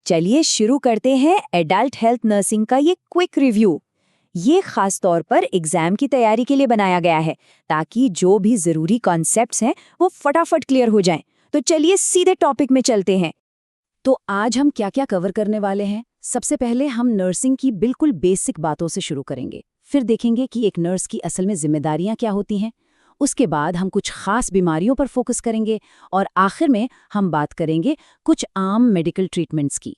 चलिए शुरू करते हैं एडल्ट हेल्थ नर्सिंग का ये क्विक रिव्यू। ये खास तौर पर एग्जाम की तैयारी के लिए बनाया गया है ताकि जो भी जरूरी कॉन्सेप्ट्स हैं वो फटाफट क्लियर हो जाएं। तो चलिए सीधे टॉपिक में चलते हैं। तो आज हम क्या क्या कवर करने वाले हैं? सबसे पहले हम नर्सिंग की बिल्कुल बेसिक बातों से शुरू करेंगे, फिर देखेंगे कि एक नर्स की असल में जिम्मेदारियां क्या होती हैं। उसके बाद हम कुछ खास बीमारियों पर फोकस करेंगे और आखिर में हम बात करेंगे कुछ आम मेडिकल ट्रीटमेंट्स की।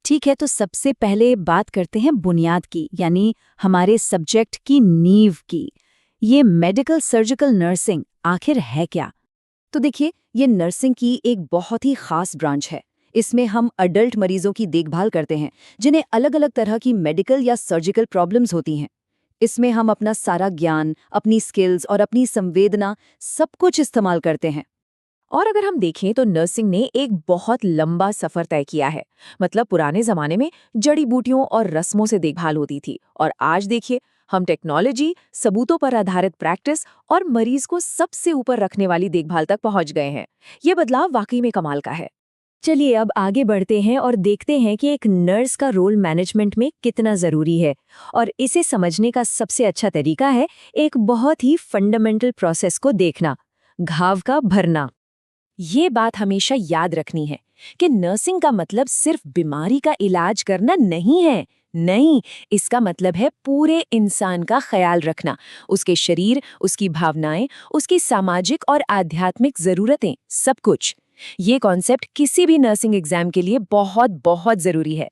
ठीक है, तो सबसे पहले बात करते हैं बुनियाद की, यानी हमारे सब्जेक्ट की नींव की। ये मेडिकल सर्जिकल नर्सिंग आखिर है क्या? तो देखिए, ये नर्सिंग की एक बहुत ही खास ब्रांच है। इसमें हम अडल्ट मरीजों की देखभाल करते हैं जिन्हें अलग अलग तरह की मेडिकल या सर्जिकल प्रॉब्लम्स होती हैं। इसमें हम अपना सारा ज्ञान, अपनी स्किल्स और अपनी संवेदना सब कुछ इस्तेमाल करते हैं। और अगर हम देखें तो नर्सिंग ने एक बहुत लंबा सफर तय किया है। मतलब पुराने जमाने में जड़ी बूटियों और रस्मों से देखभाल होती थी, और आज देखिए हम टेक्नोलॉजी, सबूतों पर आधारित प्रैक्टिस और मरीज को सबसे ऊपर रखने वाली देखभाल तक पहुंच गए हैं। ये बदलाव वाकई में कमाल का है। चलिए अब आगे बढ़ते हैं और देखते हैं कि एक नर्स का रोल मैनेजमेंट में कितना जरूरी है। और इसे समझने का सबसे अच्छा तरीका है एक बहुत ही फंडामेंटल प्रोसेस को देखना, घाव का भरना। ये बात हमेशा याद रखनी है कि नर्सिंग का मतलब सिर्फ बीमारी का इलाज करना नहीं है। नहीं, इसका मतलब है पूरे इंसान का ख्याल रखना, उसके शरीर, उसकी भावनाएं, उसकी सामाजिक और आध्यात्मिक जरूरतें, सब कुछ। ये कॉन्सेप्ट किसी भी नर्सिंग एग्जाम के लिए बहुत बहुत जरूरी है।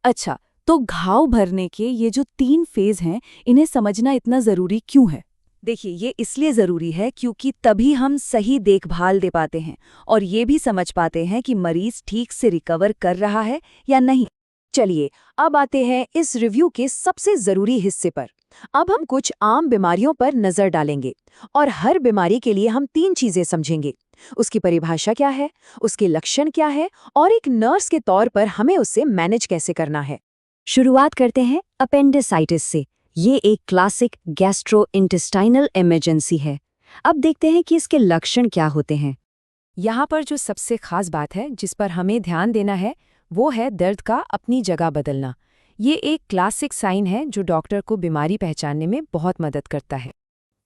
अच्छा, तो घाव भरने के ये जो 3 फेज हैं, इन्हें समझना इतना जरूरी क्यों है? देखिए, ये इसलिए जरूरी है क्योंकि तभी हम सही देखभाल दे पाते हैं और ये भी समझ पाते हैं कि मरीज ठीक से रिकवर कर रहा है या नहीं। चलिए अब आते हैं इस रिव्यू के सबसे जरूरी हिस्से पर। अब हम कुछ आम बीमारियों पर नजर डालेंगे और हर बीमारी के लिए हम 3 चीजें समझेंगे। उसकी परिभाषा क्या है, उसके लक्षण क्या है, और एक नर्स के तौर पर हमें उससे मैनेज कैसे करना है। शुरुआत करते हैं अपेंडिसाइटिस से। ये एक क्लासिक गैस्ट्रोइंटेस्टाइनल इमरजेंसी है। अब देखते हैं कि इसके लक्षण क्या होते हैं। यहाँ पर जो सबसे खास बात है जिस पर हमें ध्यान देना है वो है दर्द का अपनी जगह बदलना। ये एक क्लासिक साइन है जो डॉक्टर को बीमारी पहचानने में बहुत मदद करता है।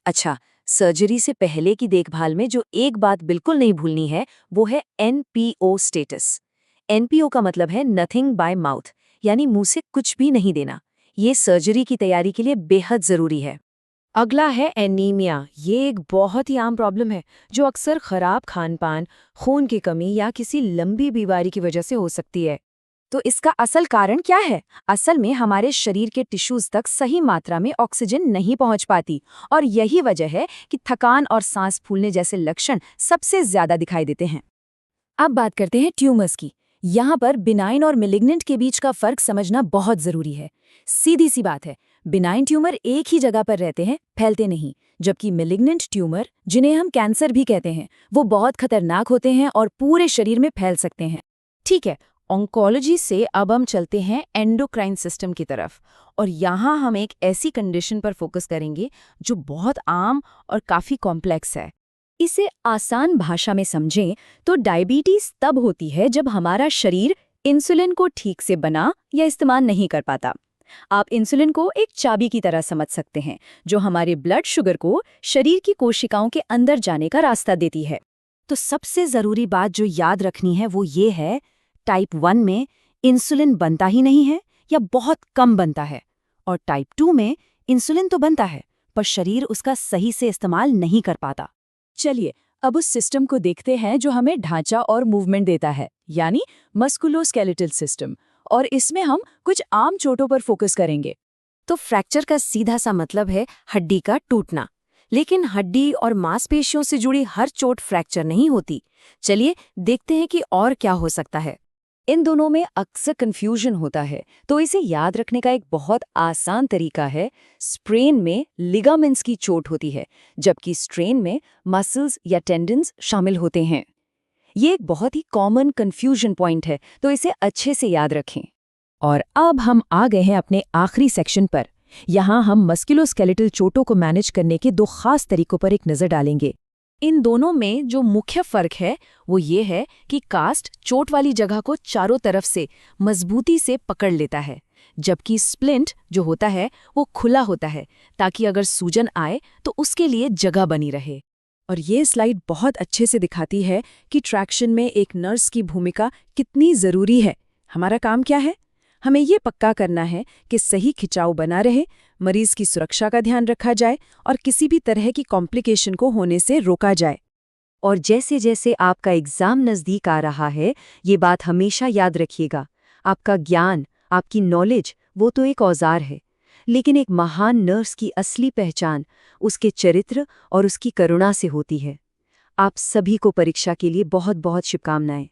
अच्छा, सर्जरी से पहले की देखभाल में जो एक बात बिल्कुल नहीं भूलनी है वो है NPO स्टेटस। NPO का मतलब है नथिंग बाय माउथ, यानी मुंह से कुछ भी नहीं देना। ये सर्जरी की तैयारी के लिए बेहद जरूरी है। अगला है एनीमिया। ये एक बहुत ही आम प्रॉब्लम है जो अक्सर खराब खानपान, खून की कमी या किसी लंबी बीमारी की वजह से हो सकती है। तो इसका असल कारण क्या है? असल में हमारे शरीर के टिश्यूज तक सही मात्रा में ऑक्सीजन नहीं पहुंच पाती, और यही वजह है कि थकान और सांस फूलने जैसे लक्षण सबसे ज्यादा दिखाई देते हैं। अब बात करते हैं ट्यूमर्स की। यहाँ पर बिनाइन और मेलिग्नेंट के बीच का फर्क समझना बहुत जरूरी है। सीधी सी बात है, बिनाइन ट्यूमर एक ही जगह पर रहते हैं, फैलते नहीं, जबकि मेलिग्नेंट ट्यूमर, जिन्हें हम कैंसर भी कहते हैं, वो बहुत खतरनाक होते हैं और पूरे शरीर में फैल सकते हैं। ठीक है, ऑन्कोलॉजी से अब हम चलते हैं एंडोक्राइन सिस्टम की तरफ, और यहाँ हम एक ऐसी कंडीशन पर फोकस करेंगे जो बहुत आम और काफी कॉम्प्लेक्स है। इसे आसान भाषा में समझें तो डायबिटीज तब होती है जब हमारा शरीर इंसुलिन को ठीक से बना या इस्तेमाल नहीं कर पाता। आप इंसुलिन को एक चाबी की तरह समझ सकते हैं जो हमारे ब्लड शुगर को शरीर की कोशिकाओं के अंदर जाने का रास्ता देती है। तो सबसे जरूरी बात जो याद रखनी है वो ये है, टाइप 1 में इंसुलिन बनता ही नहीं है या बहुत कम बनता है, और टाइप 2 में इंसुलिन तो बनता है पर शरीर उसका सही से इस्तेमाल नहीं कर पाता। चलिए अब उस सिस्टम को देखते हैं जो हमें ढांचा और मूवमेंट देता है, यानी मस्कुलोस्केलेटल सिस्टम, और इसमें हम कुछ आम चोटों पर फोकस करेंगे। तो फ्रैक्चर का सीधा सा मतलब है हड्डी का टूटना, लेकिन हड्डी और मांसपेशियों से जुड़ी हर चोट फ्रैक्चर नहीं होती। चलिए देखते हैं कि और क्या हो सकता है। इन दोनों में अक्सर कंफ्यूजन होता है, तो इसे याद रखने का एक बहुत आसान तरीका है। स्प्रेन में लिगामेंट्स की चोट होती है, जबकि स्ट्रेन में मसल्स या टेंडन्स शामिल होते हैं। ये एक बहुत ही कॉमन कंफ्यूजन पॉइंट है, तो इसे अच्छे से याद रखें। और अब हम आ गए हैं अपने आखिरी सेक्शन पर। यहाँ हम मस्कुलोस्केलेटल चोटों को मैनेज करने के 2 खास तरीकों पर एक नज़र डालेंगे। इन दोनों में जो मुख्य फर्क है वो ये है कि कास्ट चोट वाली जगह को चारों तरफ से मजबूती से पकड़ लेता है, जबकि स्प्लिंट जो होता है वो खुला होता है ताकि अगर सूजन आए तो उसके लिए जगह बनी रहे। और ये स्लाइड बहुत अच्छे से दिखाती है कि ट्रैक्शन में एक नर्स की भूमिका कितनी ज़रूरी है। हमारा काम क्या है? हमें ये पक्का करना है कि सही खिंचाव बना रहे, मरीज की सुरक्षा का ध्यान रखा जाए और किसी भी तरह की कॉम्प्लिकेशन को होने से रोका जाए। और जैसे जैसे आपका एग्जाम नज़दीक आ रहा है, ये बात हमेशा याद रखिएगा। आपका ज्ञान, आपकी नॉलेज, वो तो एक औजार है, लेकिन एक महान नर्स की असली पहचान उसके चरित्र और उसकी करुणा से होती है। आप सभी को परीक्षा के लिए बहुत बहुत शुभकामनाएं।